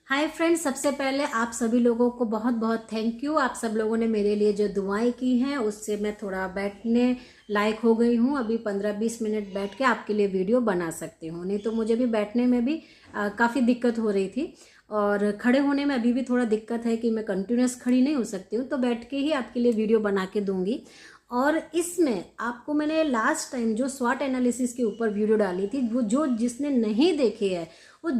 Hi friends, सबसे पहले आप सभी लोगों को बहुत बहुत थैंक यू। आप सब लोगों ने मेरे लिए जो दुआएं की हैं उससे मैं थोड़ा बैठने लायक हो गई हूँ। अभी 15-20 मिनट बैठ के आपके लिए वीडियो बना सकती हूँ, नहीं तो मुझे भी बैठने में भी काफ़ी दिक्कत हो रही थी और खड़े होने में अभी भी थोड़ा दिक्कत है कि मैं कंटिन्यूस खड़ी नहीं हो सकती हूँ, तो बैठ के ही आपके लिए वीडियो बना के दूंगी। और इसमें आपको मैंने लास्ट टाइम जो स्वॉट एनालिसिस के ऊपर वीडियो डाली थी, वो जिसने नहीं देखी है वो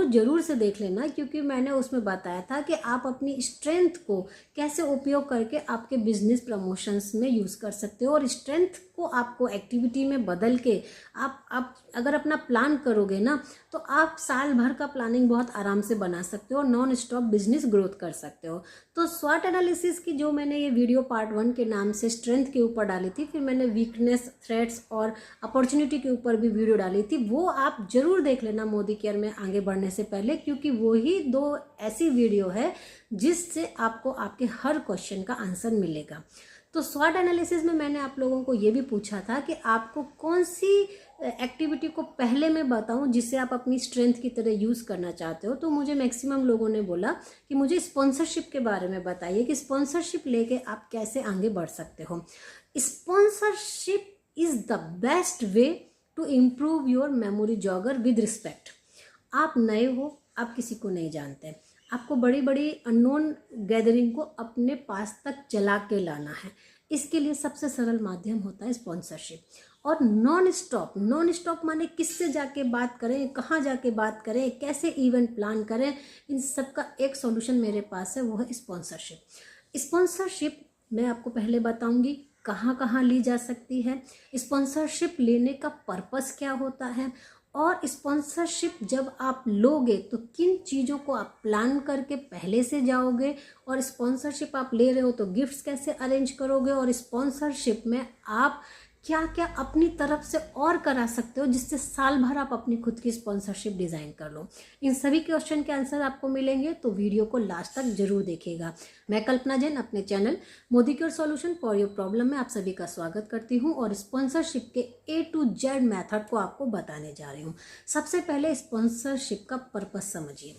ज़रूर से देख लेना, क्योंकि मैंने उसमें बताया था कि आप अपनी स्ट्रेंथ को कैसे उपयोग करके आपके बिजनेस प्रमोशंस में यूज़ कर सकते हो और स्ट्रेंथ को आपको एक्टिविटी में बदल के आप अगर अपना प्लान करोगे ना, तो आप साल भर का प्लानिंग बहुत आराम से बना सकते हो और नॉन स्टॉप बिजनेस ग्रोथ कर सकते हो। तो स्वॉट एनालिसिस की जो मैंने ये वीडियो पार्ट 1 के नाम से स्ट्रेंथ के ऊपर डाली थी, फिर मैंने वीकनेस, थ्रेट्स और अपॉर्चुनिटी के ऊपर भी वीडियो डाली थी, वो आप जरूर देख लेना मोदी केयर में आगे बढ़ने से पहले, क्योंकि वो ही 2 ऐसी वीडियो है जिससे आपको आपके हर क्वेश्चन का आंसर मिलेगा। तो स्वॉट एनालिसिस में मैंने आप लोगों को ये भी पूछा था कि आपको कौन सी एक्टिविटी को पहले मैं बताऊं जिसे आप अपनी स्ट्रेंथ की तरह यूज़ करना चाहते हो। तो मुझे मैक्सिमम लोगों ने बोला कि मुझे स्पॉन्सरशिप के बारे में बताइए कि स्पॉन्सरशिप लेके आप कैसे आगे बढ़ सकते हो। Sponsorship is the best way to improve your memory jogger with respect. आप नए हो, आप किसी को नहीं जानते, आपको बड़ी बड़ी अननोन गैदरिंग को अपने पास तक चला के लाना है। इसके लिए सबसे सरल माध्यम होता है स्पॉन्सरशिप। और नॉन स्टॉप माने किससे जाके बात करें, कहाँ जाके बात करें, कैसे इवेंट प्लान करें, इन सब का एक सॉल्यूशन मेरे पास है, वो है स्पॉन्सरशिप। स्पॉन्सरशिप मैं आपको पहले बताऊंगी कहाँ कहाँ ली जा सकती है, स्पॉन्सरशिप लेने का पर्पस क्या होता है, और स्पॉन्सरशिप जब आप लोगे तो किन चीज़ों को आप प्लान करके पहले से जाओगे, और स्पॉन्सरशिप आप ले रहे हो तो गिफ्ट्स कैसे अरेंज करोगे, और स्पॉन्सरशिप में आप क्या क्या अपनी तरफ से और करा सकते हो जिससे साल भर आप अपनी खुद की स्पॉन्सरशिप डिज़ाइन कर लो। इन सभी क्वेश्चन के आंसर आपको मिलेंगे, तो वीडियो को लास्ट तक जरूर देखिएगा। मैं कल्पना जैन अपने channel Modi care solution for your problem में आप सभी का स्वागत करती हूँ और स्पॉन्सरशिप के A to Z मेथड को आपको बताने जा रही हूँ। सबसे पहले स्पॉन्सरशिप का पर्पस समझिए।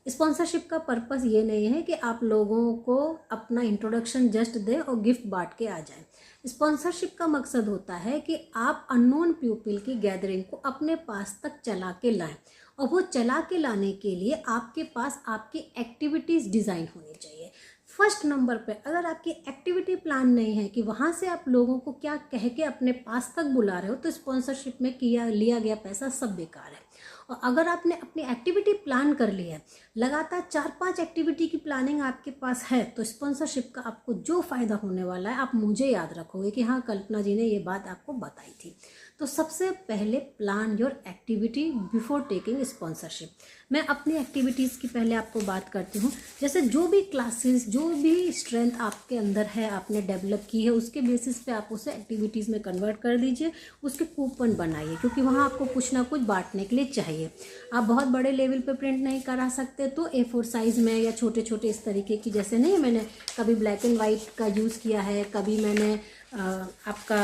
स्पॉन्सरशिप का पर्पस ये नहीं है कि आप लोगों को अपना इंट्रोडक्शन जस्ट दें और गिफ्ट बांट के आ जाएं। स्पॉन्सरशिप का मकसद होता है कि आप अननोन पीपल की गैदरिंग को अपने पास तक चला के लाएं, और वो चला के लाने के लिए आपके पास आपकी एक्टिविटीज़ डिज़ाइन होनी चाहिए। फर्स्ट नंबर पे अगर आपकी एक्टिविटी प्लान नहीं है कि वहाँ से आप लोगों को क्या कह के अपने पास तक बुला रहे हो, तो स्पॉन्सरशिप में लिया गया पैसा सब बेकार है। और अगर आपने अपनी एक्टिविटी प्लान कर ली है, लगातार 4-5 एक्टिविटी की प्लानिंग आपके पास है, तो स्पॉन्सरशिप का आपको जो फ़ायदा होने वाला है आप मुझे याद रखोगे कि हाँ, कल्पना जी ने ये बात आपको बताई थी। तो सबसे पहले plan your activity before taking sponsorship. मैं अपनी एक्टिविटीज़ की पहले आपको बात करती हूँ। जैसे जो भी क्लासेस, जो भी स्ट्रेंथ आपके अंदर है, आपने डेवलप की है, उसके बेसिस पे आप उसे एक्टिविटीज़ में कन्वर्ट कर दीजिए, उसके कूपन बनाइए, क्योंकि वहाँ आपको कुछ ना कुछ बांटने के लिए चाहिए। आप बहुत बड़े लेवल पे प्रिंट नहीं करा सकते, तो A4 साइज़ में या छोटे छोटे इस तरीके की, जैसे नहीं मैंने कभी ब्लैक एंड वाइट का यूज़ किया है, कभी मैंने आपका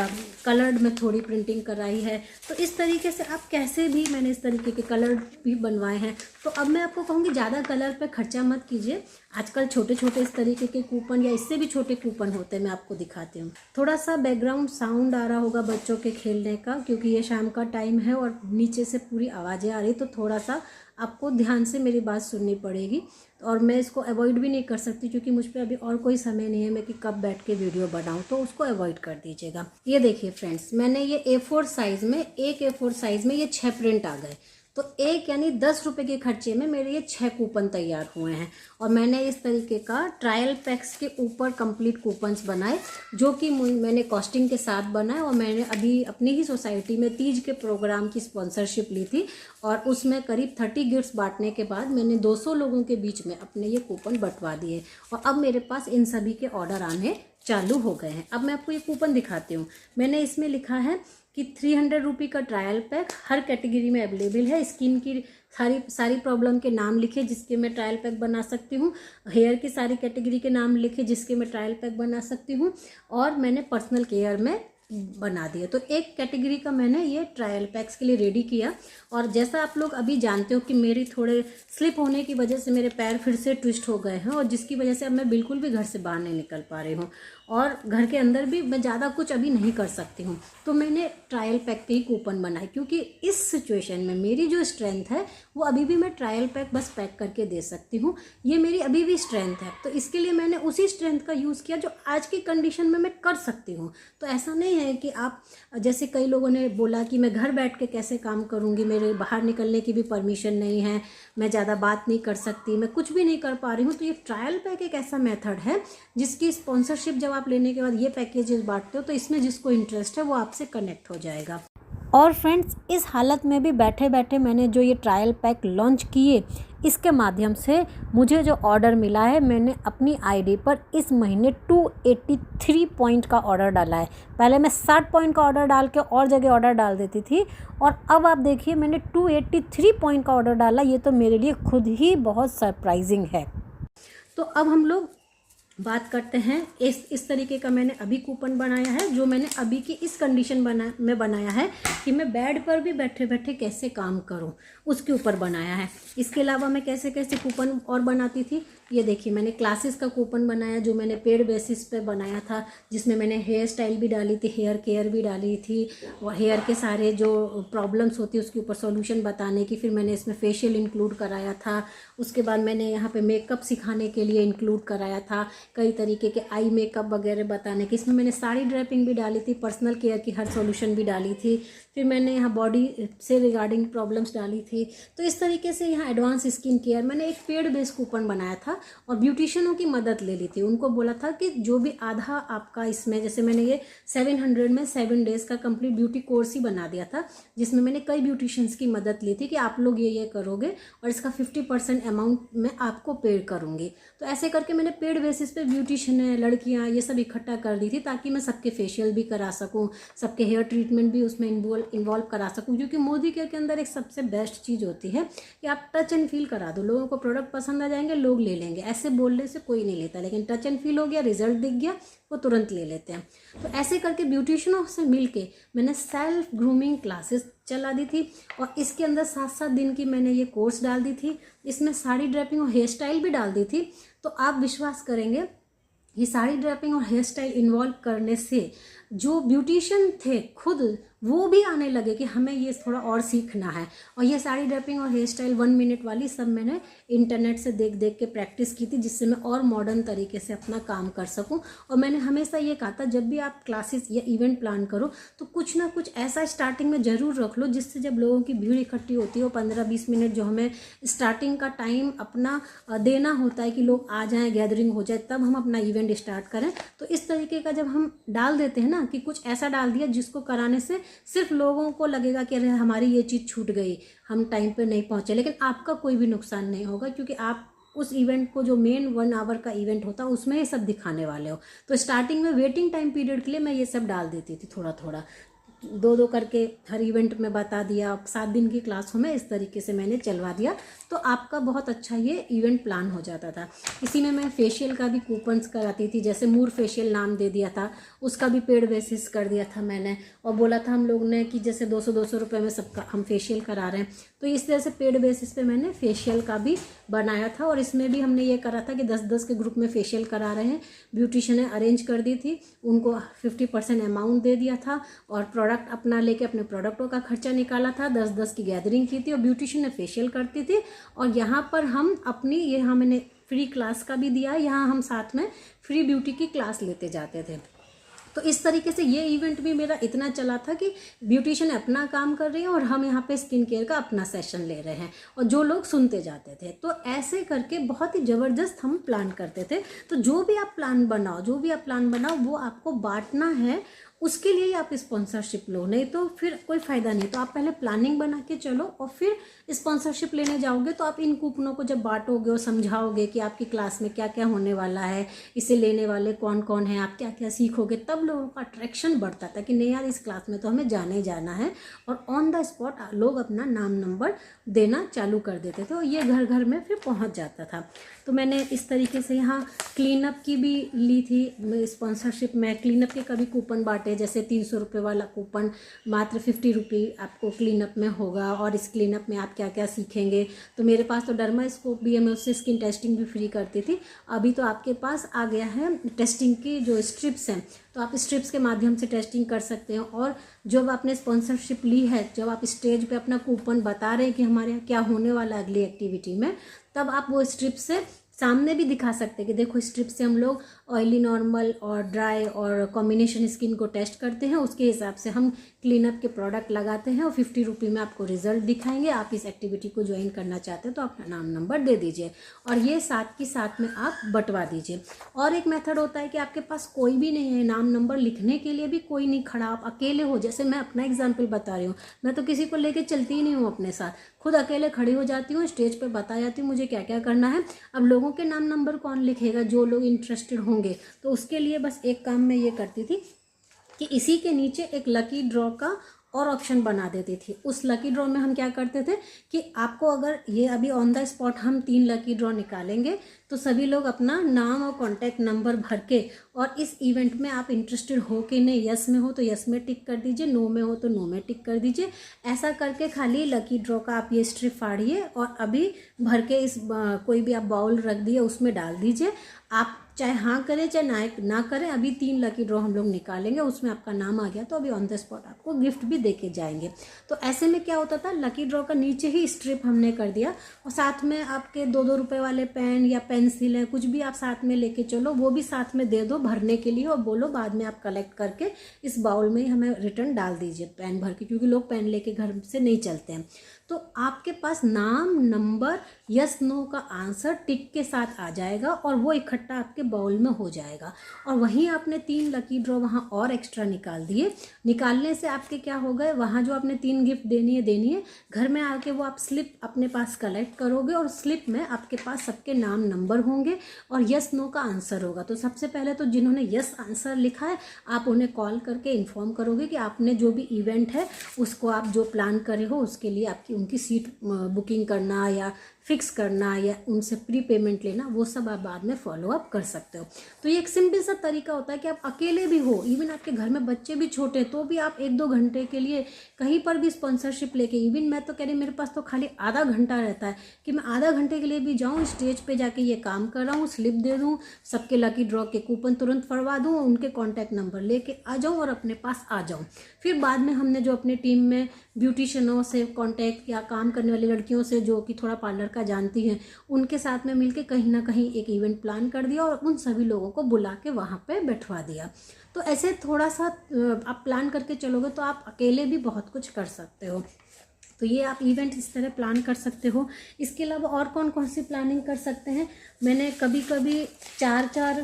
कलर्ड में थोड़ी प्रिंटिंग कराई है, तो इस तरीके से आप कैसे भी, मैंने इस तरीके के कलर्ड भी बनवाए हैं। तो अब मैं आपको कहूँगी ज़्यादा कलर पे खर्चा मत कीजिए। आजकल छोटे छोटे इस तरीके के कूपन या इससे भी छोटे कूपन होते हैं, मैं आपको दिखाती हूँ। थोड़ा सा बैकग्राउंड साउंड आ रहा होगा बच्चों के खेलने का, क्योंकि ये शाम का टाइम है और नीचे से पूरी आवाज़ें आ रही, तो थोड़ा सा आपको ध्यान से मेरी बात सुननी पड़ेगी। और मैं इसको अवॉइड भी नहीं कर सकती, क्योंकि मुझ पर अभी और कोई समय नहीं है मैं कि कब बैठ के वीडियो बनाऊं, तो उसको अवॉइड कर दीजिएगा। ये देखिए फ्रेंड्स, मैंने ये A4 साइज़ में, एक A4 साइज़ में ये 6 प्रिंट आ गए, तो एक यानी 10 रुपये के खर्चे में मेरे ये 6 कूपन तैयार हुए हैं। और मैंने इस तरीके का ट्रायल पैक्स के ऊपर कंप्लीट कूपन्स बनाए, जो कि मैंने कॉस्टिंग के साथ बनाए। और मैंने अभी अपनी ही सोसाइटी में तीज के प्रोग्राम की स्पॉन्सरशिप ली थी, और उसमें करीब 30 गिफ्ट्स बांटने के बाद मैंने 200 लोगों के बीच में अपने ये कूपन बंटवा दिए, और अब मेरे पास इन सभी के ऑर्डर आने चालू हो गए हैं। अब मैं आपको ये कूपन दिखाती हूँ। मैंने इसमें लिखा है कि 300 रुपये का ट्रायल पैक हर कैटेगरी में अवेलेबल है। स्किन की सारी प्रॉब्लम के नाम लिखे जिसके मैं ट्रायल पैक बना सकती हूँ, हेयर की सारी कैटेगरी के नाम लिखे जिसके मैं ट्रायल पैक बना सकती हूँ, और मैंने पर्सनल केयर में बना दिए। तो एक कैटेगरी का मैंने ये ट्रायल पैक्स के लिए रेडी किया। और जैसा आप लोग अभी जानते हो कि मेरी थोड़े स्लिप होने की वजह से मेरे पैर फिर से ट्विस्ट हो गए हैं, और जिसकी वजह से अब मैं बिल्कुल भी घर से बाहर नहीं निकल पा रही हूँ, और घर के अंदर भी मैं ज़्यादा कुछ अभी नहीं कर सकती हूँ। तो मैंने ट्रायल पैक के ही कूपन बनाए, क्योंकि इस सिचुएशन में मेरी जो स्ट्रेंथ है वो अभी भी मैं ट्रायल पैक बस पैक करके दे सकती हूँ। ये मेरी अभी भी स्ट्रेंथ है, तो इसके लिए मैंने उसी स्ट्रेंथ का यूज़ किया जो आज की कंडीशन में मैं कर सकती हूँ। तो ऐसा नहीं है कि आप, जैसे कई लोगों ने बोला कि मैं घर बैठ के कैसे काम करूँगी, मेरे बाहर निकलने की भी परमिशन नहीं है, मैं ज़्यादा बात नहीं कर सकती, मैं कुछ भी नहीं कर पा रही हूँ। तो ये ट्रायल पैक एक ऐसा मेथड है जिसकी स्पॉन्सरशिप जब आप लेने के बाद ये पैकेजेस बांटते हो तो इसमें जिसको इंटरेस्ट है वो आपसे कनेक्ट हो जाएगा। और फ्रेंड्स, इस हालत में भी बैठे बैठे मैंने जो ये ट्रायल पैक लॉन्च किए, इसके माध्यम से मुझे जो ऑर्डर मिला है, मैंने अपनी आईडी पर इस महीने 283 पॉइंट का ऑर्डर डाला है। पहले मैं 60 पॉइंट का ऑर्डर डाल के और जगह ऑर्डर डाल देती थी, और अब आप देखिए मैंने 283 पॉइंट का ऑर्डर डाला। ये तो मेरे लिए खुद ही बहुत सरप्राइजिंग है। तो अब हम लोग बात करते हैं, इस तरीके का मैंने अभी कूपन बनाया है, जो मैंने अभी की इस कंडीशन में बनाया है कि मैं बेड पर भी बैठे बैठे कैसे काम करूं, उसके ऊपर बनाया है। इसके अलावा मैं कैसे कैसे कूपन और बनाती थी, ये देखिए मैंने क्लासेस का कूपन बनाया जो मैंने पेड बेसिस पे बनाया था, जिसमें मैंने हेयर स्टाइल भी डाली थी, हेयर केयर भी डाली थी, और हेयर के सारे जो प्रॉब्लम्स होती है उसके ऊपर सॉल्यूशन बताने की। फिर मैंने इसमें फेशियल इंक्लूड कराया था। उसके बाद मैंने यहाँ पे मेकअप सिखाने के लिए इंक्लूड कराया था, कई तरीके के आई मेकअप वगैरह बताने की। इसमें मैंने साड़ी ड्रेपिंग भी डाली थी, पर्सनल केयर की हर सॉल्यूशन भी डाली थी। फिर मैंने यहाँ बॉडी से रिगार्डिंग प्रॉब्लम्स डाली थी। तो इस तरीके से यहाँ एडवांस स्किन केयर, मैंने एक पेड बेस कूपन बनाया था और ब्यूटिशियनों की मदद ले ली थी। उनको बोला था कि जो भी आधा आपका इसमें, जैसे मैंने ये 700 में 7 डेज़ का कंप्लीट ब्यूटी कोर्स ही बना दिया था, जिसमें मैंने कई ब्यूटिशियंस की मदद ली थी कि आप लोग ये करोगे और इसका 50% अमाउंट मैं आपको पेड करूँगी। तो ऐसे करके मैंने पेड बेसिस पे ब्यूटिशियन है, लड़कियाँ, ये सब इकट्ठा कर दी थी, ताकि मैं सबके फेशियल भी करा सकूँ, सबके हेयर ट्रीटमेंट भी उसमें इन्वॉल्व करा सकूँ। क्योंकि मोदी केयर के अंदर एक सबसे बेस्ट चीज़ होती है कि आप टच एंड फील करा दो, लोगों को प्रोडक्ट पसंद आ जाएंगे, लोग ले लेंगे। ऐसे बोलने से कोई नहीं लेता, लेकिन टच एंड फील हो गया, रिजल्ट दिख गया, वो तुरंत ले लेते हैं। तो ऐसे करके ब्यूटिशियनों से मिलके मैंने सेल्फ ग्रूमिंग क्लासेस चला दी थी, और इसके अंदर 7-7 दिन की मैंने ये कोर्स डाल दी थी। इसमें साड़ी ड्रेपिंग और हेयर स्टाइल भी डाल दी थी। तो आप विश्वास करेंगे, ये साड़ी ड्रेपिंग और हेयर स्टाइल इन्वॉल्व करने से जो ब्यूटिशियन थे खुद वो भी आने लगे कि हमें ये थोड़ा और सीखना है। और ये साड़ी ड्रेपिंग और हेयर स्टाइल 1 मिनट वाली सब मैंने इंटरनेट से देख देख के प्रैक्टिस की थी, जिससे मैं और मॉडर्न तरीके से अपना काम कर सकूं। और मैंने हमेशा ये कहा था, जब भी आप क्लासेस या इवेंट प्लान करो तो कुछ ना कुछ ऐसा स्टार्टिंग में ज़रूर रख लो, जिससे जब लोगों की भीड़ इकट्ठी होती है, वो 15-20 मिनट जो हमें स्टार्टिंग का टाइम अपना देना होता है कि लोग आ जाएँ, गैदरिंग हो जाए, तब हम अपना इवेंट स्टार्ट करें। तो इस तरीके का जब हम डाल देते हैं ना, कि कुछ ऐसा डाल दिया जिसको कराने से सिर्फ लोगों को लगेगा कि अरे हमारी ये चीज़ छूट गई, हम टाइम पे नहीं पहुंचे, लेकिन आपका कोई भी नुकसान नहीं होगा, क्योंकि आप उस इवेंट को, जो मेन 1 आवर का इवेंट होता है, उसमें ये सब दिखाने वाले हो। तो स्टार्टिंग में वेटिंग टाइम पीरियड के लिए मैं ये सब डाल देती थी, थोड़ा थोड़ा 2-2 करके हर इवेंट में बता दिया। 7 दिन की क्लासों में इस तरीके से मैंने चलवा दिया, तो आपका बहुत अच्छा ये इवेंट प्लान हो जाता था। इसी में मैं फेशियल का भी कूपन्स कराती थी, जैसे मूर फेशियल नाम दे दिया था, उसका भी पेड बेसिस कर दिया था मैंने, और बोला था हम लोग ने कि जैसे 200-200 रुपये में सबका हम फेशियल करा रहे हैं। तो इस तरह से पेड बेसिस पे मैंने फेशियल का भी बनाया था, और इसमें भी हमने ये करा था कि 10-10 के ग्रुप में फेशियल करा रहे हैं। ब्यूटिशियन ने अरेंज कर दी थी, उनको 50% अमाउंट दे दिया था, और प्रोडक्ट अपना लेके अपने प्रोडक्टों का खर्चा निकाला था। 10-10 की गैदरिंग की थी, और ब्यूटिशियन ने फेशियल करती थी। और यहाँ पर हम अपनी, ये यहाँ मैंने फ्री क्लास का भी दिया है, यहाँ हम साथ में फ्री ब्यूटी की क्लास लेते जाते थे। तो इस तरीके से ये इवेंट भी मेरा इतना चला था कि ब्यूटिशियन अपना काम कर रही है और हम यहाँ पे स्किन केयर का अपना सेशन ले रहे हैं, और जो लोग सुनते जाते थे। तो ऐसे करके बहुत ही ज़बरदस्त हम प्लान करते थे। तो जो भी आप प्लान बनाओ वो आपको बांटना है, उसके लिए ही आप स्पॉन्सरशिप लो, नहीं तो फिर कोई फ़ायदा नहीं। तो आप पहले प्लानिंग बना के चलो, और फिर स्पॉन्सरशिप लेने जाओगे तो आप इन कूपनों को जब बांटोगे और समझाओगे कि आपकी क्लास में क्या क्या होने वाला है, इसे लेने वाले कौन कौन हैं, आप क्या क्या सीखोगे, तब लोगों का अट्रैक्शन बढ़ता था कि नहीं यार, इस क्लास में तो हमें जाना ही जाना है। और ऑन द स्पॉट लोग अपना नाम नंबर देना चालू कर देते थे, और ये घर घर में फिर पहुँच जाता था। तो मैंने इस तरीके से यहाँ क्लीनअप की भी ली थी स्पॉन्सरशिप में, क्लीनअप के कभी कूपन बांटे है, जैसे 300 रुपये वाला कूपन मात्र 50 रुपये आपको क्लीनअप में होगा, और इस क्लीनअप में आप क्या क्या सीखेंगे। तो मेरे पास तो डर्मास्कोप भी है, मैं उससे स्किन टेस्टिंग भी फ्री करती थी। अभी तो आपके पास आ गया है टेस्टिंग की जो स्ट्रिप्स हैं, तो आप स्ट्रिप्स के माध्यम से टेस्टिंग कर सकते हैं। और जब आपने स्पॉन्सरशिप ली है, जब आप स्टेज पे अपना कूपन बता रहे हैं कि हमारे यहाँ क्या होने वाला है अगली एक्टिविटी में, तब आप वो स्ट्रिप से सामने भी दिखा सकते हैं कि देखो स्ट्रिप से हम लोग ऑयली, नॉर्मल और ड्राई और कॉम्बिनेशन स्किन को टेस्ट करते हैं, उसके हिसाब से हम क्लीनअप के प्रोडक्ट लगाते हैं और 50 रुपये में आपको रिजल्ट दिखाएंगे। आप इस एक्टिविटी को ज्वाइन करना चाहते हैं तो अपना नाम नंबर दे दीजिए और ये साथ की साथ में आप बंटवा दीजिए। और एक मेथड होता है कि आपके पास कोई भी नहीं है, नाम नंबर लिखने के लिए भी कोई नहीं खड़ा, आप अकेले हो। जैसे मैं अपना एग्जाम्पल बता रही हूँ, मैं तो किसी को लेके चलती ही नहीं हूँ अपने साथ, खुद अकेले खड़ी हो जाती हूँ, स्टेज पर बता जाती हूँ मुझे क्या क्या करना है। अब लोगों के नाम नंबर कौन लिखेगा, जो लोग इंटरेस्टेड होंगे। तो उसके लिए बस एक काम मैं ये करती थी कि इसी के नीचे एक लकी ड्रॉ का और ऑप्शन बना देती थी। उस लकी ड्रॉ में हम क्या करते थे कि आपको अगर ये अभी ऑन द स्पॉट हम 3 लकी ड्रॉ निकालेंगे, तो सभी लोग अपना नाम और कॉन्टैक्ट नंबर भर के, और इस इवेंट में आप इंटरेस्टेड हो कि नहीं, यस में हो तो यस में टिक कर दीजिए, नो में हो तो नो में टिक कर दीजिए। ऐसा करके खाली लकी ड्रॉ का आप ये स्ट्रिप फाड़िए और अभी भर के इस कोई भी आप बाउल रख दिए उसमें डाल दीजिए। आप चाहे हाँ करें चाहे ना करें, अभी 3 लकी ड्रॉ हम लोग निकालेंगे, उसमें आपका नाम आ गया तो अभी ऑन द स्पॉट आपको गिफ्ट भी देके जाएंगे। तो ऐसे में क्या होता था, लकी ड्रॉ का नीचे ही स्ट्रिप हमने कर दिया और साथ में आपके 2-2 रुपये वाले पेन या पेंसिल है, कुछ भी आप साथ में लेके चलो, वो भी साथ में दे दो भरने के लिए और बोलो बाद में आप कलेक्ट करके इस बाउल में ही हमें रिटर्न डाल दीजिए पेन भर के, क्योंकि लोग पेन लेके घर से नहीं चलते हैं। तो आपके पास नाम, नंबर, यस नो का आंसर टिक के साथ आ जाएगा और वो इकट्ठा आपके बाउल में हो जाएगा। और वहीं आपने 3 लकी ड्रॉ वहाँ और एक्स्ट्रा निकाल दिए। निकालने से आपके क्या हो गए, वहाँ जो आपने 3 गिफ्ट देनी है, घर में आके वो आप स्लिप अपने पास कलेक्ट करोगे और स्लिप में आपके पास सबके नाम नंबर होंगे और यस नो का आंसर होगा। तो सबसे पहले तो जिन्होंने यस आंसर लिखा है, आप उन्हें कॉल करके इन्फॉर्म करोगे कि आपने जो भी इवेंट है उसको आप जो प्लान करे हो उसके लिए आपकी उनकी सीट बुकिंग करना या फिक्स करना या उनसे प्री पेमेंट लेना, वो सब आप बाद में फॉलो अप कर सकते हो। तो ये एक सिंपल सा तरीका होता है कि आप अकेले भी हो, इवन आपके घर में बच्चे भी छोटे, तो भी आप 1-2 घंटे के लिए कहीं पर भी स्पॉन्सरशिप लेके, इवन मैं तो कह रही मेरे पास तो खाली आधा घंटा रहता है कि मैं आधा घंटे के लिए भी जाऊँ स्टेज पे जाके ये काम कर रहा हूँ, स्लिप दे दूँ, सबके लकी ड्रॉ के कूपन तुरंत फड़वा दूँ, उनके कॉन्टैक्ट नंबर लेके आ जाऊँ और अपने पास आ जाऊँ। फिर बाद में हमने जो अपने टीम में ब्यूटिशियनों से कॉन्टैक्ट या काम करने वाली लड़कियों से जो कि थोड़ा पार्लर का जानती हैं, उनके साथ में मिलके कहीं ना कहीं एक इवेंट प्लान कर दिया और उन सभी लोगों को बुला के वहाँ पे बैठवा दिया। तो ऐसे थोड़ा सा आप प्लान करके चलोगे तो आप अकेले भी बहुत कुछ कर सकते हो। तो ये आप इवेंट इस तरह प्लान कर सकते हो। इसके अलावा और कौन कौन सी प्लानिंग कर सकते हैं, मैंने कभी कभी 4-4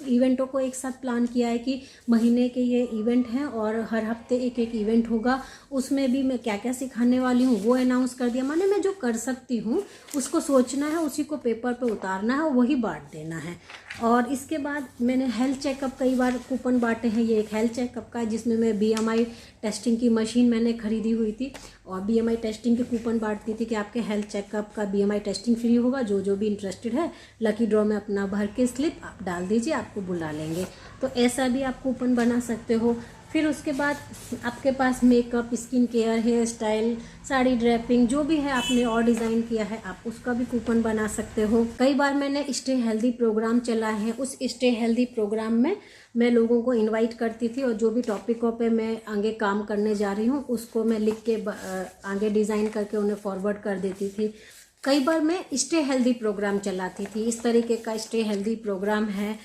इवेंटों को एक साथ प्लान किया है कि महीने के ये इवेंट हैं और हर हफ्ते एक इवेंट होगा, उसमें भी मैं क्या क्या सिखाने वाली हूँ वो अनाउंस कर दिया। माने मैं जो कर सकती हूँ उसको सोचना है, उसी को पेपर पे उतारना है और वही बांट देना है। और इसके बाद मैंने हेल्थ चेकअप कई बार कूपन बांटे हैं। ये एक हेल्थ चेकअप का है जिसमें मैं BMI टेस्टिंग की मशीन मैंने खरीदी हुई थी और BMI टेस्टिंग के कूपन बांटती थी कि आपके हेल्थ चेकअप का BMI टेस्टिंग फ्री होगा, जो भी इंटरेस्टेड है लकी ड्रॉ में अपना भर के स्लिप आप डाल दीजिए, आपको बुला लेंगे। तो ऐसा भी आप कूपन बना सकते हो। फिर उसके बाद आपके पास makeup, skin care, hair style, saree draping, जो भी है आपने और डिज़ाइन किया है आप उसका भी कूपन बना सकते हो। कई बार मैंने स्टे हेल्दी प्रोग्राम चला है, उस स्टे हेल्दी प्रोग्राम में मैं लोगों को इनवाइट करती थी और जो भी टॉपिकों पे मैं आगे काम करने जा रही हूँ उसको मैं लिख के आगे डिज़ाइन करके उन्हें फॉरवर्ड कर देती थी। कई बार मैं स्टे हेल्दी प्रोग्राम चलाती थी, इस तरीके का स्टे हेल्दी प्रोग्राम है।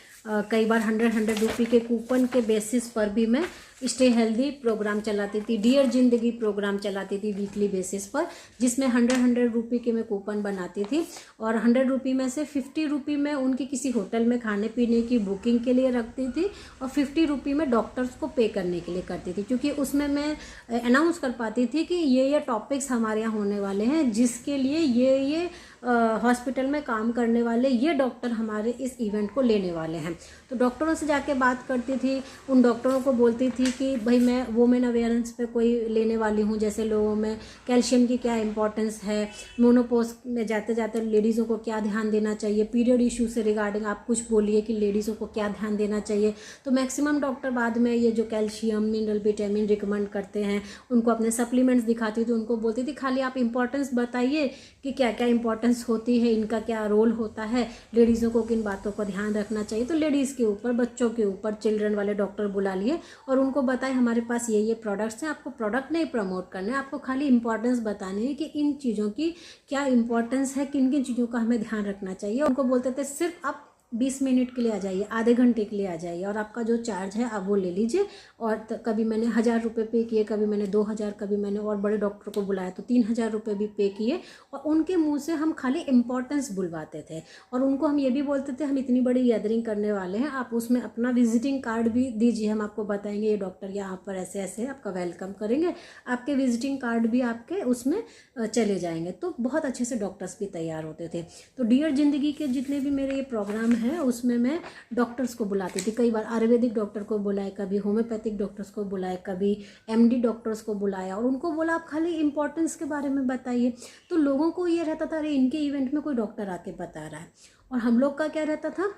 कई बार 100 रुपये के कूपन के बेसिस पर भी मैं स्टे हेल्दी प्रोग्राम चलाती थी। डियर जिंदगी प्रोग्राम चलाती थी वीकली बेसिस पर, जिसमें 100 रुपये के मैं कूपन बनाती थी और 100 रुपये में से 50 रुपये मैं उनकी किसी होटल में खाने पीने की बुकिंग के लिए रखती थी और 50 रुपये मैं डॉक्टर्स को पे करने के लिए करती थी, क्योंकि उसमें मैं अनाउंस कर पाती थी कि ये टॉपिक्स हमारे यहाँ होने वाले हैं जिसके लिए ये हॉस्पिटल में काम करने वाले ये डॉक्टर हमारे इस इवेंट को लेने वाले हैं। तो डॉक्टरों से जाके बात करती थी, उन डॉक्टरों को बोलती थी कि भाई मैं वुमेन अवेयरनेस पे कोई लेने वाली हूँ, जैसे लोगों में कैल्शियम की क्या इंपॉर्टेंस है, मोनोपोज में जाते जाते लेडीज़ों को क्या ध्यान देना चाहिए, पीरियड इशू से रिगार्डिंग आप कुछ बोलिए कि लेडीज़ों को क्या ध्यान देना चाहिए। तो मैक्सिमम डॉक्टर बाद में ये जो कैल्शियम, मिनरल, विटामिन रिकमेंड करते हैं उनको अपने सप्लीमेंट्स दिखाती थी, उनको बोलती थी खाली आप इंपॉर्टेंस बताइए कि क्या क्या इंपॉर्टेंस होती है, इनका क्या रोल होता है, लेडीज़ों को किन बातों का ध्यान रखना चाहिए। तो लेडीज़ के ऊपर, बच्चों के ऊपर चिल्ड्रन वाले डॉक्टर बुला लिए और उनको बताए हमारे पास ये प्रोडक्ट्स हैं, आपको प्रोडक्ट नहीं प्रमोट करने, आपको खाली इंपॉर्टेंस बतानी है कि इन चीज़ों की क्या इंपॉर्टेंस है, किन किन चीज़ों का हमें ध्यान रखना चाहिए। उनको बोलते थे सिर्फ आप 20 मिनट के लिए आ जाइए, आधे घंटे के लिए आ जाइए और आपका जो चार्ज है आप वो ले लीजिए। और कभी मैंने 1000 रुपये पे किए, कभी मैंने 2000, कभी मैंने और बड़े डॉक्टर को बुलाया तो 3000 रुपये भी पे किए। और उनके मुंह से हम खाली इंपॉर्टेंस बुलवाते थे और उनको हम ये भी बोलते थे हम इतनी बड़ी गैदरिंग करने वाले हैं, आप उसमें अपना विजिटिंग कार्ड भी दीजिए, हम आपको बताएंगे ये डॉक्टर यहाँ पर ऐसे ऐसे आपका वेलकम करेंगे, आपके विजिटिंग कार्ड भी आपके उसमें चले जाएंगे। तो बहुत अच्छे से डॉक्टर्स भी तैयार होते थे। तो डियर जिंदगी के जितने भी मेरे ये प्रोग्राम है उसमें मैं डॉक्टर्स को बुलाती थी, कई बार आयुर्वेदिक डॉक्टर को बुलाए, कभी होम्योपैथिक डॉक्टर्स को बुलाए, कभी एमडी डॉक्टर्स को बुलाया और उनको बोला आप खाली इंपॉर्टेंस के बारे में बताइए। तो लोगों को ये रहता था अरे इनके इवेंट में कोई डॉक्टर आके बता रहा है। और हम लोग का क्या रहता था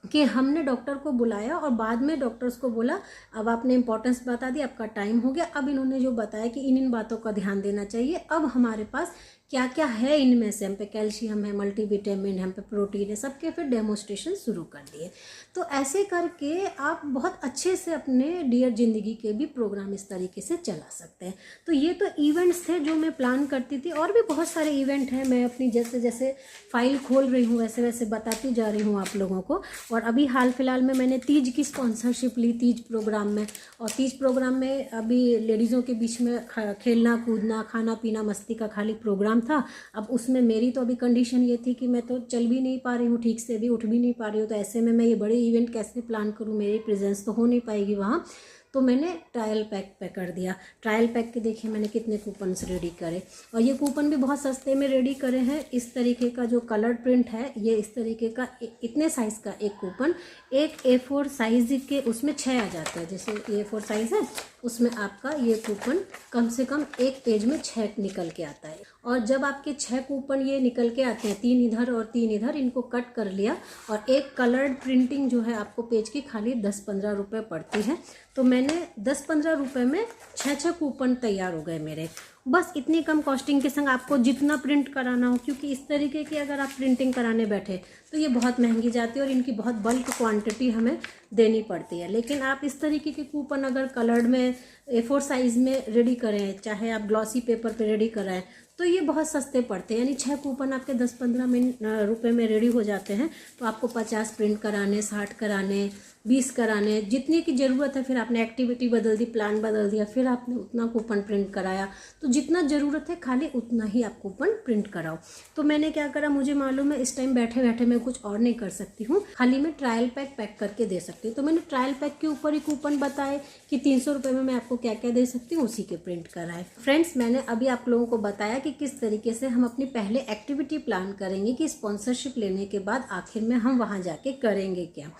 कि हमने डॉक्टर को बुलाया और बाद में डॉक्टर्स को बोला अब आपने इंपॉर्टेंस बता दी, आपका टाइम हो गया, अब इन्होंने जो बताया कि इन बातों का ध्यान देना चाहिए, अब हमारे पास क्या क्या है इनमें से, हम पे कैल्शियम है, मल्टीविटामिन, हम पे प्रोटीन है, सबके फिर डेमोस्ट्रेशन शुरू कर दिए। तो ऐसे करके आप बहुत अच्छे से अपने डियर जिंदगी के भी प्रोग्राम इस तरीके से चला सकते हैं। तो ये तो इवेंट्स थे जो मैं प्लान करती थी, और भी बहुत सारे इवेंट हैं, मैं अपनी जैसे जैसे फाइल खोल रही हूँ वैसे वैसे बताती जा रही हूँ आप लोगों को। और अभी हाल फिलहाल में मैंने तीज की स्पॉन्सरशिप ली तीज प्रोग्राम में, और तीज प्रोग्राम में अभी लेडीज़ों के बीच में खेलना कूदना खाना पीना मस्ती का खाली प्रोग्राम था। अब उसमें मेरी तो अभी कंडीशन ये थी कि मैं तो चल भी नहीं पा रही हूँ ठीक से, भी उठ भी नहीं पा रही हूँ, तो ऐसे में मैं ये बड़े इवेंट कैसे प्लान करूँ, मेरी प्रेजेंस तो हो नहीं पाएगी वहाँ। तो मैंने ट्रायल पैक पे कर दिया। ट्रायल पैक के देखिए मैंने कितने कूपन्स रेडी करे, और ये कूपन भी बहुत सस्ते में रेडी करे हैं। इस तरीके का जो कलर प्रिंट है ये इस तरीके का इतने साइज़ का एक कूपन, एक A4 साइज़ के उसमें 6 आ जाता है। जैसे A4 साइज़ है उसमें आपका ये कूपन कम से कम एक पेज में 6 निकल के आता है। और जब आपके 6 कूपन ये निकल के आते हैं, 3 इधर और 3 इधर, इनको कट कर लिया और एक कलर्ड प्रिंटिंग जो है आपको पेज की खाली 10-15 रुपये पड़ती है। तो मैंने 10-15 रुपये में 6 कूपन तैयार हो गए मेरे। बस इतनी कम कॉस्टिंग के संग आपको जितना प्रिंट कराना हो, क्योंकि इस तरीके की अगर आप प्रिंटिंग कराने बैठे तो ये बहुत महंगी जाती है और इनकी बहुत बल्क क्वांटिटी हमें देनी पड़ती है। लेकिन आप इस तरीके के कूपन अगर कलर्ड में A4 साइज़ में रेडी करें, चाहे आप ग्लॉसी पेपर पे रेडी कराएं, तो ये बहुत सस्ते पड़ते हैं। यानी 6 कूपन आपके 10-15 रुपये में रेडी हो जाते हैं। तो आपको 50 प्रिंट कराने, 60 कराने, 20 कराने, जितने की ज़रूरत है, फिर आपने एक्टिविटी बदल दी, प्लान बदल दिया, फिर आपने उतना कूपन प्रिंट कराया। तो जितना ज़रूरत है खाली उतना ही आप कूपन प्रिंट कराओ। तो मैंने क्या करा, मुझे मालूम है इस टाइम बैठे बैठे मैं कुछ और नहीं कर सकती हूँ, खाली मैं ट्रायल पैक करके दे सकती हूँ। तो मैंने ट्रायल पैक के ऊपर ही कूपन बताए कि 300 रुपये में मैं आपको क्या क्या दे सकती हूँ, उसी के प्रिंट कराए। फ्रेंड्स, मैंने अभी आप लोगों को बताया कि किस तरीके से हम अपनी पहले एक्टिविटी प्लान करेंगे कि स्पॉन्सरशिप लेने के बाद आखिर में हम वहाँ जाके करेंगे क्या।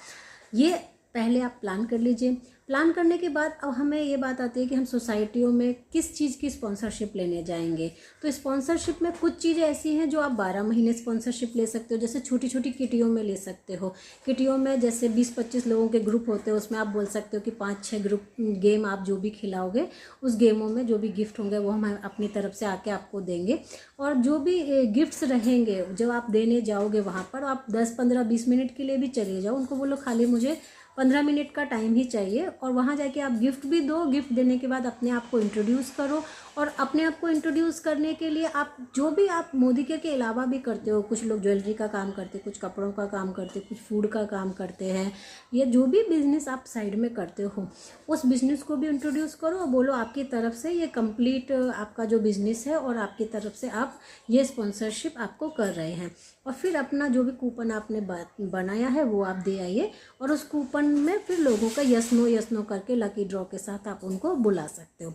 ये पहले आप प्लान कर लीजिए। प्लान करने के बाद अब हमें ये बात आती है कि हम सोसाइटियों में किस चीज़ की स्पॉन्सरशिप लेने जाएंगे। तो स्पॉन्सरशिप में कुछ चीज़ें ऐसी हैं जो आप 12 महीने स्पॉन्सरशिप ले सकते हो। जैसे छोटी छोटी किटियों में ले सकते हो। किटियों में जैसे 20-25 लोगों के ग्रुप होते हैं, उसमें आप बोल सकते हो कि 5-6 ग्रुप गेम आप जो भी खिलाओगे उस गेमों में जो भी गिफ्ट होंगे वो हम अपनी तरफ से आके आपको देंगे। और जो भी गिफ्ट्स रहेंगे जब आप देने जाओगे वहाँ पर, आप 10-15-20 मिनट के लिए भी चले जाओ, उनको बोलो खाली मुझे 15 मिनट का टाइम ही चाहिए, और वहाँ जाके आप गिफ्ट भी दो। गिफ्ट देने के बाद अपने आप को इंट्रोड्यूस करो, और अपने आप को इंट्रोड्यूस करने के लिए आप जो भी आप मोदिके के अलावा भी करते हो, कुछ लोग ज्वेलरी का काम करते, कुछ कपड़ों का काम करते, कुछ फूड का काम करते हैं, या जो भी बिज़नेस आप साइड में करते हो उस बिज़नेस को भी इंट्रोड्यूस करो और बोलो आपकी तरफ से ये कंप्लीट आपका जो बिज़नेस है और आपकी तरफ से आप ये स्पॉन्सरशिप आपको कर रहे हैं। और फिर अपना जो भी कूपन आपने बनाया है वो आप दे आइए, और उस कूपन में फिर लोगों का यस नो करके लकी ड्रॉ के साथ आप उनको बुला सकते हो।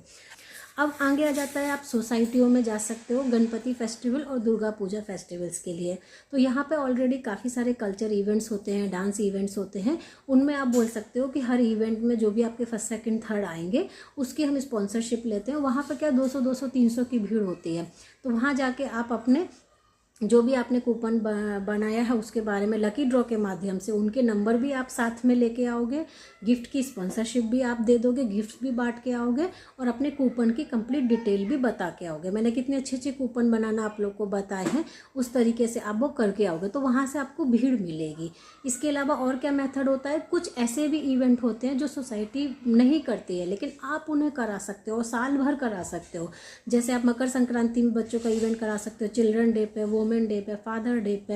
अब आगे आ जाता है, आप सोसाइटियों में जा सकते हो गणपति फेस्टिवल और दुर्गा पूजा फेस्टिवल्स के लिए। तो यहाँ पे ऑलरेडी काफ़ी सारे कल्चर इवेंट्स होते हैं, डांस इवेंट्स होते हैं, उनमें आप बोल सकते हो कि हर इवेंट में जो भी आपके फर्स्ट सेकंड थर्ड आएंगे उसकी हम स्पॉन्सरशिप लेते हैं। वहाँ पर क्या 200 300 की भीड़ होती है, तो वहाँ जाके आप अपने जो भी आपने कूपन बनाया है उसके बारे में लकी ड्रॉ के माध्यम से उनके नंबर भी आप साथ में लेके आओगे, गिफ्ट की स्पॉन्सरशिप भी आप दे दोगे, गिफ्ट भी बांट के आओगे और अपने कूपन की कंप्लीट डिटेल भी बता के आओगे। मैंने कितने अच्छे अच्छे कूपन बनाना आप लोग को बताए हैं, उस तरीके से आप वो करके आओगे तो वहाँ से आपको भीड़ मिलेगी। इसके अलावा और क्या मेथड होता है, कुछ ऐसे भी इवेंट होते हैं जो सोसाइटी नहीं करती है लेकिन आप उन्हें करा सकते हो, साल भर करा सकते हो। जैसे आप मकर संक्रांति में बच्चों का इवेंट करा सकते हो, चिल्ड्रन डे पे, वुमेन डे पे, फादर डे पे,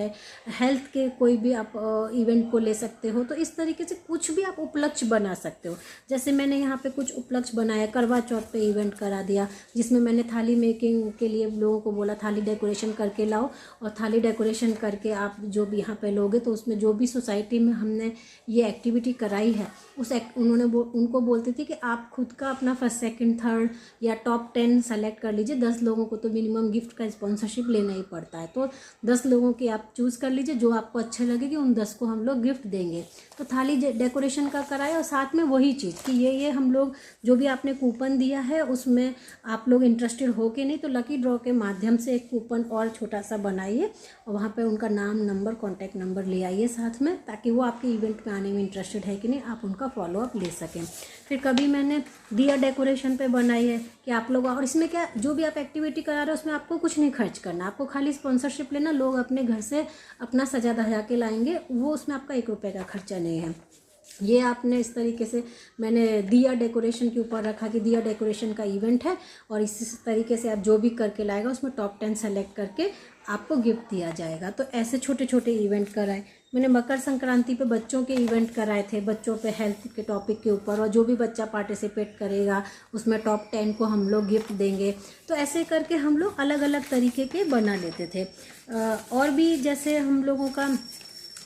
हेल्थ के कोई भी आप इवेंट को ले सकते हो। तो इस तरीके से कुछ भी आप उपलक्ष्य बना सकते हो। जैसे मैंने यहाँ पे कुछ उपलक्ष्य बनाया, करवा चौथ पे इवेंट करा दिया जिसमें मैंने थाली मेकिंग के लिए लोगों को बोला थाली डेकोरेशन करके लाओ, और थाली डेकोरेशन करके आप जो भी यहाँ पे लोगे तो उसमें जो भी सोसाइटी में हमने ये एक्टिविटी कराई है उनको बोलती थी कि आप खुद का अपना फर्स्ट सेकंड थर्ड या टॉप 10 सेलेक्ट कर लीजिए। 10 लोगों को तो मिनिमम गिफ्ट का स्पॉन्सरशिप लेना ही पड़ता है, तो 10 लोगों की आप चूज़ कर लीजिए, जो आपको अच्छे लगेगी उन 10 को हम लोग गिफ्ट देंगे। तो थाली डेकोरेशन का कराया और साथ में वही चीज़ कि ये हम लोग जो भी आपने कूपन दिया है उसमें आप लोग इंटरेस्टेड हो कि नहीं, तो लकी ड्रॉ के माध्यम से एक कूपन और छोटा सा बनाइए और वहाँ पे उनका नाम, नंबर, कॉन्टैक्ट नंबर ले आइए साथ में, ताकि वो आपके इवेंट में आने में इंटरेस्टेड है कि नहीं आप उनका फॉलोअप ले सकें। फिर कभी मैंने दिया डेकोरेशन पे बनाई है कि आप लोग, और इसमें क्या जो भी आप एक्टिविटी करा रहे हो उसमें आपको कुछ नहीं खर्च करना, आपको खाली स्पॉन्सरशिप लेना, लोग अपने घर से अपना सजा धजा के लाएंगे, वो उसमें आपका 1 रुपये का खर्चा नहीं है। ये आपने इस तरीके से मैंने दिया डेकोरेशन के ऊपर रखा कि दिया डेकोरेशन का इवेंट है और इस तरीके से आप जो भी करके लाएगा उसमें टॉप 10 सेलेक्ट करके आपको गिफ्ट दिया जाएगा। तो ऐसे छोटे छोटे इवेंट कराए। मैंने मकर संक्रांति पे बच्चों के इवेंट कराए थे, बच्चों पे हेल्थ के टॉपिक के ऊपर, और जो भी बच्चा पार्टिसिपेट करेगा उसमें टॉप 10 को हम लोग गिफ्ट देंगे। तो ऐसे करके हम लोग अलग अलग तरीके के बना लेते थे। और भी जैसे हम लोगों का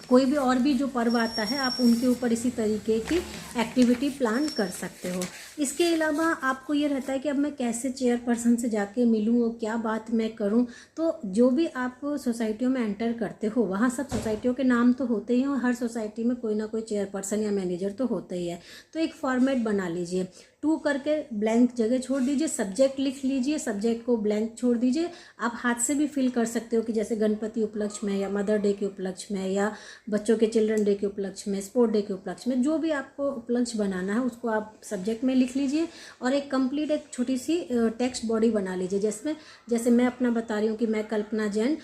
कोई भी और भी जो पर्व आता है आप उनके ऊपर इसी तरीके की एक्टिविटी प्लान कर सकते हो। इसके अलावा आपको ये रहता है कि अब मैं कैसे चेयरपर्सन से जाके मिलूँ और क्या बात मैं करूँ। तो जो भी आप सोसाइटियों में एंटर करते हो वहाँ सब सोसाइटियों के नाम तो होते ही हैं और हर सोसाइटी में कोई ना कोई चेयरपर्सन या मैनेजर तो होता ही है। तो एक फॉर्मेट बना लीजिए, 2 करके ब्लैंक जगह छोड़ दीजिए, सब्जेक्ट लिख लीजिए, सब्जेक्ट को ब्लैंक छोड़ दीजिए। आप हाथ से भी फिल कर सकते हो कि जैसे गणपति उपलक्ष्य में या मदर डे के उपलक्ष्य में या बच्चों के चिल्ड्रन डे के उपलक्ष्य में, स्पोर्ट डे के उपलक्ष्य में, जो भी आपको उपलक्ष्य बनाना है उसको आप सब्जेक्ट में लिख लीजिए और एक कंप्लीट एक छोटी सी टेक्स्ट बॉडी बना लीजिए। जिसमें जैसे मैं अपना बता रही हूँ कि मैं कल्पना जैन,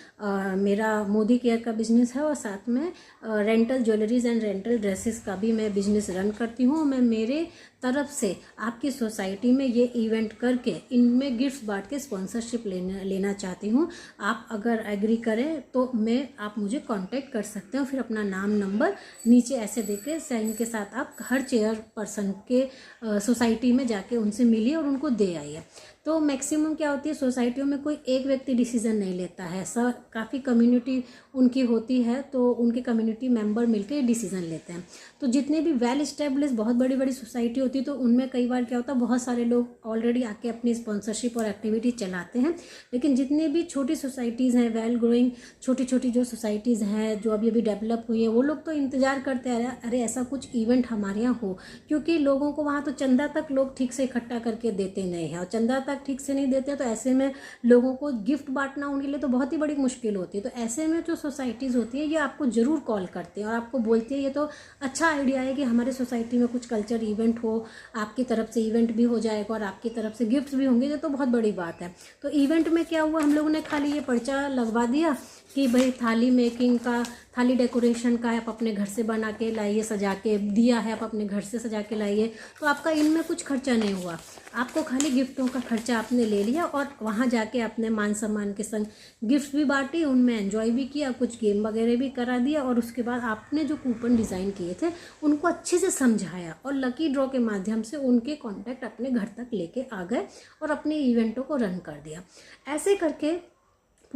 मेरा मोदी केयर का बिजनेस है और साथ में rental jewelleries and rental dresses का भी मैं बिजनेस रन करती हूँ। मैं मेरे तरफ से आपकी सोसाइटी में ये इवेंट करके इनमें गिफ्ट्स बांट के स्पॉन्सरशिप लेना चाहती हूँ। आप अगर एग्री करें तो आप मुझे कांटेक्ट कर सकते हो। फिर अपना नाम, नंबर नीचे ऐसे देके साइन के साथ आप हर चेयर पर्सन के सोसाइटी में जाके उनसे मिलिए और उनको दे आइए। तो मैक्सिमम क्या होती है, सोसाइटियों में कोई एक व्यक्ति डिसीजन नहीं लेता है, काफ़ी कम्युनिटी उनकी होती है, तो उनके कम्युनिटी मेंबर मिलकर डिसीजन लेते हैं। तो जितने भी वेल स्टेब्लिश बहुत बड़ी बड़ी सोसाइटी होती है तो उनमें कई बार क्या होता है, बहुत सारे लोग ऑलरेडी आके अपनी स्पॉन्सरशिप और एक्टिविटी चलाते हैं। लेकिन जितने भी छोटी सोसाइटीज़ हैं, वेल ग्रोइंग छोटी छोटी जो सोसाइटीज़ हैं जो अभी अभी डेवलप हुई हैं, वो लोग तो इंतज़ार करते हैं अरे ऐसा कुछ इवेंट हमारे यहाँ हो, क्योंकि लोगों को वहाँ तो चंदा तक लोग ठीक से इकट्ठा करके देते नहीं हैं और चंदा तक ठीक से नहीं देते, तो ऐसे में लोगों को गिफ्ट बांटना उनके लिए तो बहुत ही बड़ी मुश्किल होती है। तो ऐसे में जो सोसाइटीज़ होती है ये आपको ज़रूर कॉल करते हैं और आपको बोलती है ये तो अच्छा आइडिया है कि हमारे सोसाइटी में कुछ कल्चर इवेंट हो, आपकी तरफ से इवेंट भी हो जाएगा और आपकी तरफ से गिफ्ट्स भी होंगे, ये तो बहुत बड़ी बात है। तो इवेंट में क्या हुआ, हम लोगों ने खाली ये पर्चा लगवा दिया कि भाई थाली मेकिंग का, थाली डेकोरेशन का है, आप अपने घर से बना के लाइए, सजा के दिया है आप अपने घर से सजा के लाइए, तो आपका इनमें कुछ खर्चा नहीं हुआ, आपको खाली गिफ्टों का खर्चा आपने ले लिया और वहाँ जाके अपने मान सम्मान के संग गिफ्ट भी बांटी, उनमें एंजॉय भी किया, कुछ गेम वगैरह भी करा दिया और उसके बाद आपने जो कूपन डिज़ाइन किए थे उनको अच्छे से समझाया और लकी ड्रॉ के माध्यम से उनके कॉन्टैक्ट अपने घर तक लेके आ गए और अपने इवेंटों को रन कर दिया। ऐसे करके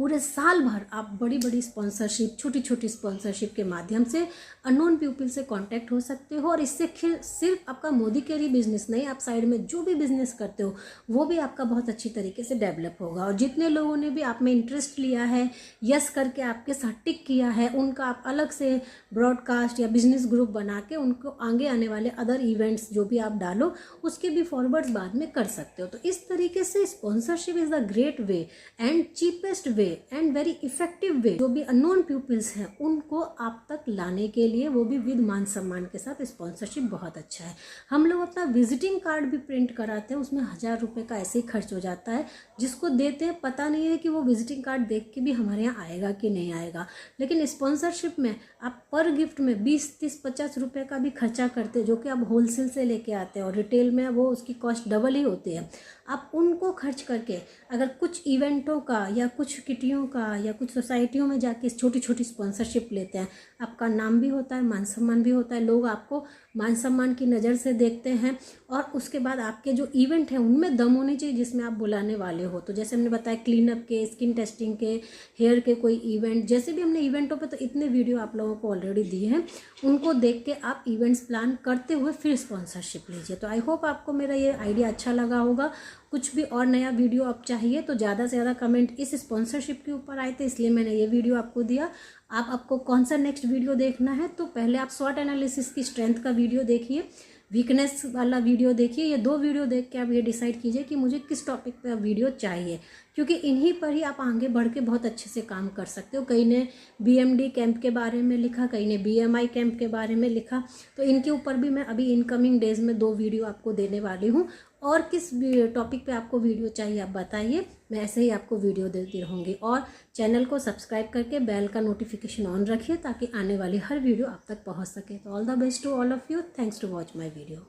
पूरे साल भर आप बड़ी बड़ी स्पॉन्सरशिप, छोटी छोटी स्पॉन्सरशिप के माध्यम से अननोन पीपल से कांटेक्ट हो सकते हो। और इससे सिर्फ आपका मोदी केयर ही बिजनेस नहीं, आप साइड में जो भी बिजनेस करते हो वो भी आपका बहुत अच्छी तरीके से डेवलप होगा। और जितने लोगों ने भी आप में इंटरेस्ट लिया है, यस करके आपके साथ टिक किया है, उनका आप अलग से ब्रॉडकास्ट या बिजनेस ग्रुप बना के उनको आगे आने वाले अदर इवेंट्स जो भी आप डालो उसके भी फॉरवर्ड्स बाद में कर सकते हो। तो इस तरीके से sponsorship is the great way and cheapest way and very effective way जो भी अननोन पीपल्स हैं उनको आप तक लाने के लिए, वो भी विद मान सम्मान के साथ, स्पॉन्सरशिप बहुत अच्छा है। हम लोग अपना विजिटिंग कार्ड भी प्रिंट कराते हैं, उसमें 1000 रुपये का ऐसे ही खर्च हो जाता है। जिसको देते हैं पता नहीं है कि वो विजिटिंग कार्ड देख के भी हमारे यहाँ आएगा कि नहीं आएगा। लेकिन स्पॉन्सरशिप में आप पर गिफ्ट में 20, 30, 50 रुपये का भी खर्चा करते हैं, जो कि आप होलसेल से लेके आते हैं और रिटेल में वो उसकी कॉस्ट डबल ही होती है। आप उनको खर्च करके अगर कुछ इवेंटों का या कुछ किटियों का या कुछ सोसाइटियों में जाके छोटी छोटी स्पॉन्सरशिप लेते हैं, आपका नाम भी होता है, मान सम्मान भी होता है, लोग आपको मान सम्मान की नज़र से देखते हैं। और उसके बाद आपके जो इवेंट हैं उनमें दम होनी चाहिए जिसमें आप बुलाने वाले हो। तो जैसे हमने बताया क्लीनअप के, स्किन टेस्टिंग के, हेयर के कोई इवेंट, जैसे भी हमने इवेंटों पे तो इतने वीडियो आप लोगों को ऑलरेडी दिए हैं, उनको देख के आप इवेंट्स प्लान करते हुए फिर स्पॉन्सरशिप लीजिए। तो आई होप आपको मेरा ये आइडिया अच्छा लगा होगा। कुछ भी और नया वीडियो आप चाहिए तो ज़्यादा से ज़्यादा कमेंट इस स्पॉन्सरशिप के ऊपर आए थे, इसलिए मैंने ये वीडियो आपको दिया। आपको कौन सा नेक्स्ट वीडियो देखना है तो पहले आप स्वॉट एनालिसिस की स्ट्रेंथ का वीडियो देखिए, वीकनेस वाला वीडियो देखिए। ये 2 वीडियो देख के आप ये डिसाइड कीजिए कि मुझे किस टॉपिक पे वीडियो चाहिए, क्योंकि इन्हीं पर ही आप आगे बढ़ के बहुत अच्छे से काम कर सकते हो। कई ने BMD कैंप के बारे में लिखा, कई ने BMI कैंप के बारे में लिखा, तो इनके ऊपर भी मैं अभी इनकमिंग डेज में 2 वीडियो आपको देने वाली हूँ। और किस टॉपिक पे आपको वीडियो चाहिए आप बताइए, मैं ऐसे ही आपको वीडियो देती रहूँगी। और चैनल को सब्सक्राइब करके बेल का नोटिफिकेशन ऑन रखिए ताकि आने वाली हर वीडियो आप तक पहुँच सके। तो all the best to all of you, thanks to watch my video.